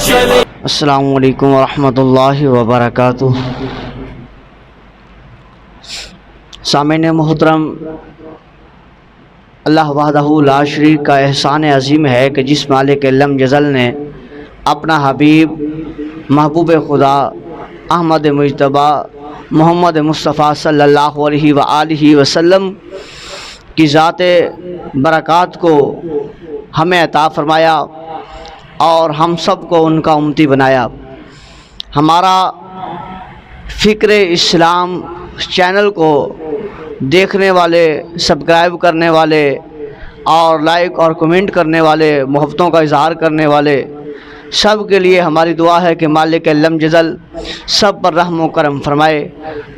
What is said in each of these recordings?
چلے۔ السلام علیکم ورحمۃ اللہ وبرکاتہ۔ سامعین محترم، اللہ وحدہ لا شریک کا احسان عظیم ہے کہ جس مالک لم یزل نے اپنا حبیب محبوب خدا احمد مجتبیٰ محمد مصطفیٰ صلی اللہ علیہ وآلہ وسلم کی ذات برکات کو ہمیں عطا فرمایا اور ہم سب کو ان کا امتی بنایا۔ ہمارا فکر اسلام چینل کو دیکھنے والے، سبسکرائب کرنے والے اور لائک اور کمنٹ کرنے والے، محبتوں کا اظہار کرنے والے سب کے لیے ہماری دعا ہے کہ مالک لم یزل سب پر رحم و کرم فرمائے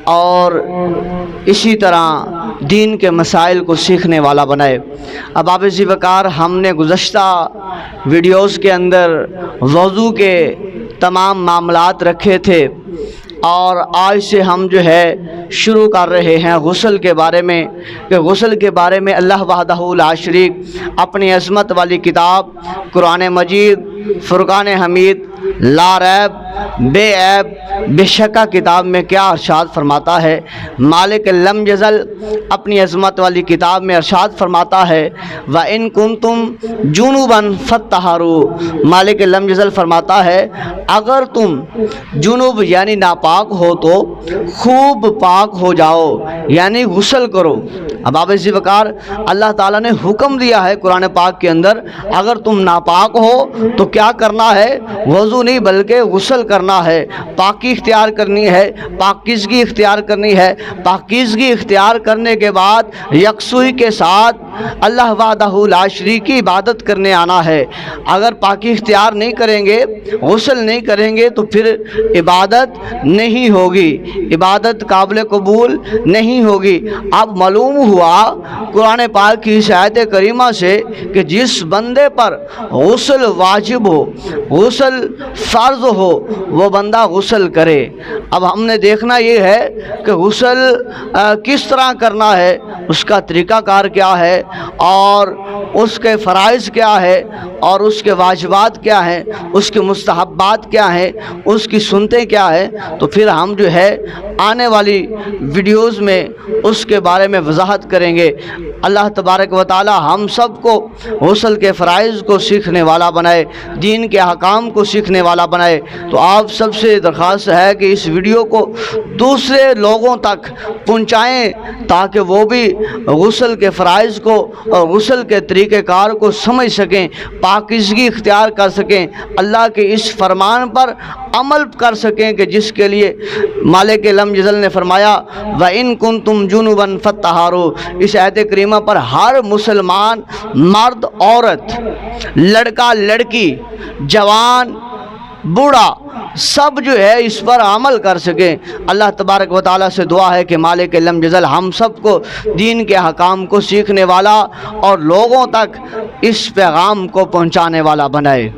اور اسی طرح دین کے مسائل کو سیکھنے والا بنائے۔ اب آپ ذی وقار ہم نے گزشتہ ویڈیوز کے اندر وضو کے تمام معاملات رکھے تھے اور آج سے ہم جو ہے شروع کر رہے ہیں غسل کے بارے میں، کہ غسل کے بارے میں اللہ وحدہ لا شریک اپنی عظمت والی کتاب قرآن مجید فرقان حمید لا ریب بے عیب بے شکا کتاب میں کیا ارشاد فرماتا ہے۔ مالک لم یزل اپنی عظمت والی کتاب میں ارشاد فرماتا ہے وَإِن كُنتُمْ جُنُوبًا فَاتَّطَہَّرُوا۔ مالک لم یزل فرماتا ہے اگر تم جنوب یعنی ناپاک ہو تو خوب پاک ہو جاؤ، یعنی غسل کرو۔ اب آپ ذی وقار اللہ تعالیٰ نے حکم دیا ہے قرآن پاک کے اندر اگر تم ناپاک ہو تو کیا کرنا ہے؟ وضو نہیں بلکہ غسل کرنا ہے، پاکی اختیار کرنی ہے، پاکیزگی اختیار کرنی ہے۔ پاکیزگی اختیار کرنے کے بعد یکسوئی کے ساتھ اللہ وحدہ لا شریک کی عبادت کرنے آنا ہے۔ اگر پاکی اختیار نہیں کریں گے، غسل نہیں کریں گے تو پھر عبادت نہیں ہوگی، عبادت قابل قبول نہیں ہوگی۔ اب معلوم ہوا قرآن پاک کی اس آیت کریمہ سے کہ جس بندے پر غسل واجب ہو، غسل فرض ہو، وہ بندہ غسل کرے۔ اب ہم نے دیکھنا یہ ہے کہ غسل کس طرح کرنا ہے، اس کا طریقہ کار کیا ہے اور اس کے فرائض کیا ہے اور اس کے واجبات کیا ہیں، اس کے مستحبات کیا ہیں، اس کی سنتیں کیا ہیں۔ تو پھر ہم جو ہے آنے والی ویڈیوز میں اس کے بارے میں وضاحت کریں گے۔ اللہ تبارک و تعالی ہم سب کو غسل کے فرائض کو سیکھنے والا بنائے، دین کے احکام کو سیکھنے والا بنائے۔ تو آپ سب سے درخواست ہے کہ اس ویڈیو کو دوسرے لوگوں تک پہنچائیں تاکہ وہ بھی غسل کے فرائض کو اور غسل کے طریقہ کار کو سمجھ سکیں، پاکیزگی اختیار کر سکیں، اللہ کے اس فرمان پر عمل کر سکیں کہ جس کے لیے مالک لم یزل نے فرمایا وَإِن كُنتُمْ جُنُوبًا فَاتَّطَہَّرُوا۔ اس آیت کریمہ پر ہر مسلمان مرد عورت، لڑکا لڑکی، جوان بوڑھا سب جو ہے اس پر عمل کر سکیں۔ اللہ تبارک و تعالیٰ سے دعا ہے کہ مالک لم یزل ہم سب کو دین کے احکام کو سیکھنے والا اور لوگوں تک اس پیغام کو پہنچانے والا بنائے۔